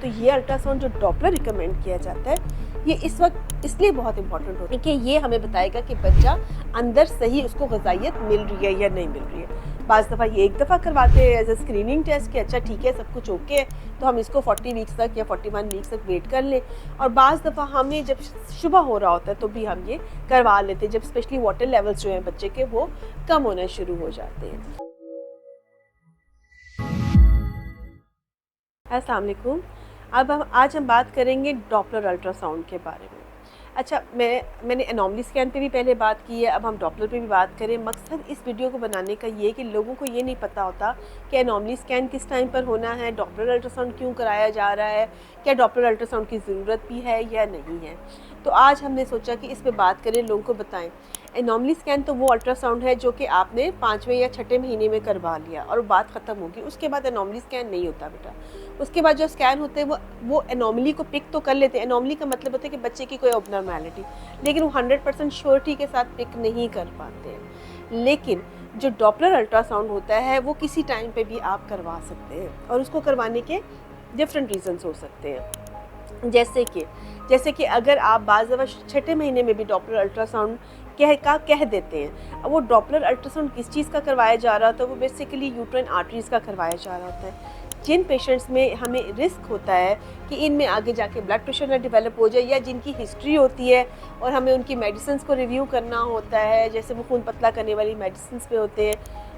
तो ये अल्ट्रासाउंड जो डॉपलर रिकमेंड किया जाता है ये इस वक्त इसलिए बहुत इंपॉर्टेंट होता है कि ये हमें बताएगा कि बच्चा अंदर सही उसको ग़िज़ाइयत मिल रही है या नहीं मिल रही है। बाज़ दफ़ा ये एक दफ़ा करवाते हैं एज ए स्क्रीनिंग टेस्ट कि अच्छा ठीक है सब कुछ ओके है तो हम इसको 40 वीक्स तक या 41 वीक्स तक वेट कर लें, और बाज़ दफ़ा हमें जब शुबा हो रहा होता है तो भी हम ये करवा लेते हैं जब स्पेशली वाटर लेवल्स जो हैं बच्चे के वो कम होना शुरू हो जाते हैं। अस्सलाम वालेकुम। अब आज हम बात करेंगे डॉपलर अल्ट्रासाउंड के बारे में। अच्छा, मैंने एनोमली स्कैन पे भी पहले बात की है, अब हम डॉपलर पे भी बात करें। मकसद इस वीडियो को बनाने का ये है कि लोगों को ये नहीं पता होता कि एनोमली स्कैन किस टाइम पर होना है, डॉपलर अल्ट्रासाउंड क्यों कराया जा रहा है, क्या डॉपलर अल्ट्रासाउंड की ज़रूरत भी है या नहीं है। तो आज हमने सोचा कि इस पर बात करें, लोगों को बताएं। एनोमली स्कैन तो वो अल्ट्रासाउंड है जो कि आपने 5वें या 6ठे महीने में करवा लिया और बात ख़त्म होगी, उसके बाद एनोमली स्कैन नहीं होता बेटा। उसके बाद जो स्कैन होते हैं वो एनोमली को पिक तो कर लेते हैं। एनोमली का मतलब होता है कि बच्चे की कोई ऑब्नॉर्मैलिटी, लेकिन वो 100% श्योरिटी के साथ पिक नहीं कर पाते हैं। लेकिन जो डॉपलर अल्ट्रासाउंड होता है वो किसी टाइम पे भी आप करवा सकते हैं और उसको करवाने के डिफरेंट रीजंस हो सकते हैं। जैसे कि अगर आप बाज़ दफ़ा 6ठे महीने में भी डॉपलर अल्ट्रासाउंड कह देते हैं, अब वो डॉपलर अल्ट्रासाउंड किस चीज़ का करवाया जा रहा होता है, वो बेसिकली यूट्राइन आर्टरीज़ का करवाया जा रहा होता है। जिन पेशेंट्स में हमें रिस्क होता है कि इनमें आगे जाके ब्लड प्रेशर ना डेवलप हो जाए, या जिनकी हिस्ट्री होती है और हमें उनकी मेडिसिन को रिव्यू करना होता है, जैसे वो खून पतला करने वाली मेडिसिन पे होते हैं,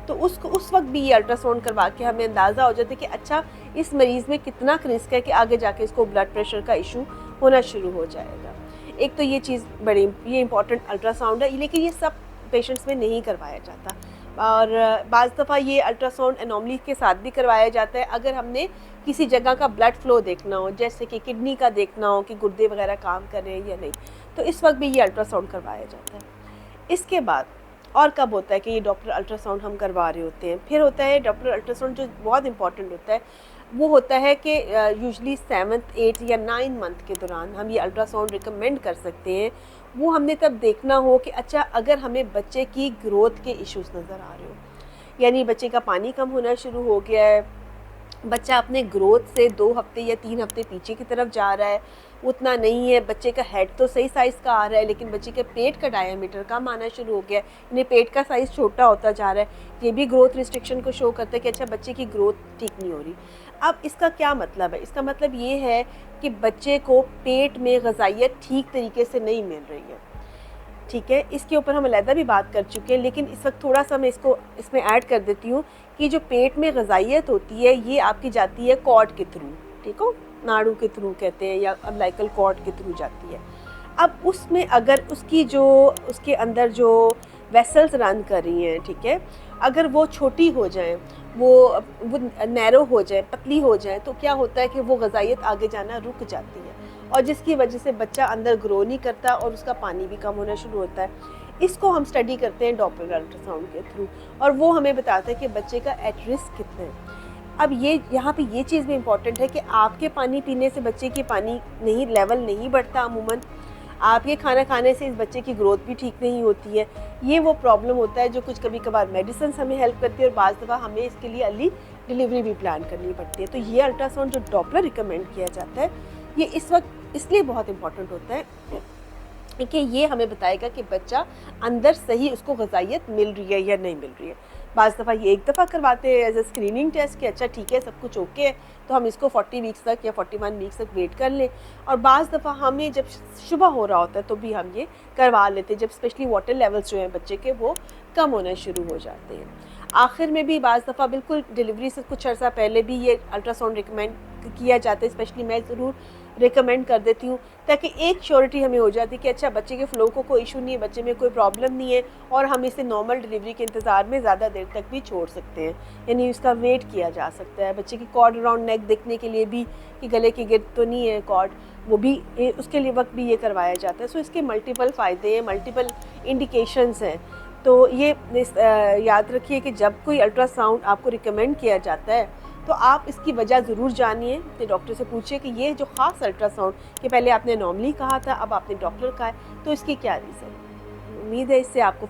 तो उस वक्त भी ये अल्ट्रासाउंड करवा के हमें अंदाज़ा हो जाता है कि अच्छा इस मरीज़ में कितना रिस्क है कि आगे जाके इसको ब्लड प्रेशर का इशू होना शुरू हो जाएगा। एक तो ये चीज़ ये इंपॉर्टेंट अल्ट्रासाउंड है, लेकिन ये सब पेशेंट्स में नहीं करवाया जाता। और बाज़ दफ़ा ये अल्ट्रासाउंड एनोमली के साथ भी करवाया जाता है अगर हमने किसी जगह का ब्लड फ्लो देखना हो, जैसे कि किडनी का देखना हो कि गुर्दे वगैरह काम कर रहे हैं या नहीं, तो इस वक्त भी ये अल्ट्रासाउंड करवाया जाता है। इसके बाद और कब होता है कि ये डॉपलर अल्ट्रासाउंड हम करवा रहे होते हैं, फिर होता है डॉपलर अल्ट्रासाउंड जो बहुत इंपॉर्टेंट होता है, वो होता है कि यूजली 7th 8th या 9 मंथ के दौरान हम ये अल्ट्रासाउंड रिकमेंड कर सकते हैं। वो हमने तब देखना हो कि अच्छा अगर हमें बच्चे की ग्रोथ के इश्यूज़ नज़र आ रहे हो, यानी बच्चे का पानी कम होना शुरू हो गया है, बच्चा अपने ग्रोथ से 2 हफ्ते या 3 हफ्ते पीछे की तरफ जा रहा है, उतना नहीं है, बच्चे का हेड तो सही साइज़ का आ रहा है लेकिन बच्चे के पेट का डायमीटर कम आना शुरू हो गया है, यानी पेट का साइज़ छोटा होता जा रहा है, ये भी ग्रोथ रिस्ट्रिक्शन को शो करता है कि अच्छा बच्चे की ग्रोथ ठीक नहीं हो रही। अब इसका क्या मतलब है? इसका मतलब ये है कि बच्चे को पेट में ग़िज़ाइयत ठीक तरीके से नहीं मिल रही है। ठीक है, इसके ऊपर हम अलहदा भी बात कर चुके हैं, लेकिन इस वक्त थोड़ा सा मैं इसमें ऐड कर देती हूँ कि जो पेट में ग़िज़ाइयत होती है ये आपकी जाती है कॉर्ड के थ्रू, ठीक हो, नाड़ू के थ्रू कहते हैं या अम्बिलिकल कॉर्ड के थ्रू जाती है। अब उसमें अगर उसके अंदर जो वेसल्स रन कर रही हैं, ठीक है, अगर वो छोटी हो जाएं, वो नैरो हो जाए, पतली हो जाए, तो क्या होता है कि वो ग़िज़ाइयत आगे जाना रुक जाती है और जिसकी वजह से बच्चा अंदर ग्रो नहीं करता और उसका पानी भी कम होना शुरू होता है। इसको हम स्टडी करते हैं डॉपलर अल्ट्रासाउंड के थ्रू और वो हमें बताता है कि बच्चे का एट रिस्क कितना है। अब यहाँ पे ये चीज़ भी इम्पॉर्टेंट है कि आपके पानी पीने से बच्चे की पानी लेवल नहीं बढ़ता अमूमन, आपके खाना खाने से इस बच्चे की ग्रोथ भी ठीक नहीं होती है। ये वो प्रॉब्लम होता है जो कुछ कभी कभार मेडिसिन हमें हेल्प करती है और बाज़ दफ़ा हमें इसके लिए अर्ली डिलीवरी भी प्लान करनी पड़ती है। तो ये अल्ट्रासाउंड जो डॉपलर रिकमेंड किया जाता है ये इस वक्त इसलिए बहुत इंपॉर्टेंट होता है कि ये हमें बताएगा कि बच्चा अंदर सही उसको ग़िज़ाइयत मिल रही है या नहीं मिल रही है। बाज़ दफ़ा ये एक दफ़ा करवाते हैं एज ए स्क्रीनिंग टेस्ट कि अच्छा ठीक है सब कुछ ओके है तो हम इसको 40 वीक्स तक या 41 वीक्स तक वेट कर लें, और बाज़ दफ़ा हमें जब शुबा हो रहा होता है तो भी हम ये करवा लेते हैं जब स्पेशली वाटर लेवल्स जो हैं बच्चे के वो कम होना शुरू हो जाते हैं। आखिर में भी बाज़ दफ़ा बिल्कुल डिलीवरी से कुछ अर्सा पहले भी ये अल्ट्रासाउंड रिकमेंड किया जाता है, स्पेशली मैं ज़रूर रिकमेंड कर देती हूँ ताकि एक श्योरिटी हमें हो जाती है कि अच्छा बच्चे के फ्लो को कोई इशू नहीं है, बच्चे में कोई प्रॉब्लम नहीं है और हम इसे नॉर्मल डिलीवरी के इंतज़ार में ज़्यादा देर तक भी छोड़ सकते हैं, यानी उसका वेट किया जा सकता है। बच्चे की कॉर्ड अराउंड नेक देखने के लिए भी कि गले की गिर्द तो नहीं है कॉर्ड, वो भी उसके लिए वक्त भी ये करवाया जाता है। सो इसके मल्टीपल फ़ायदे हैं, मल्टीपल इंडिकेशंस हैं। तो ये याद रखिए कि जब कोई अल्ट्रासाउंड आपको रिकमेंड किया जाता है तो आप इसकी वजह ज़रूर जानिए, तो डॉक्टर से पूछिए कि ये जो ख़ास अल्ट्रासाउंड कि पहले आपने नॉर्मली कहा था अब आपने डॉक्टर कहा है तो इसकी क्या रीज़न है। उम्मीद है इससे आपको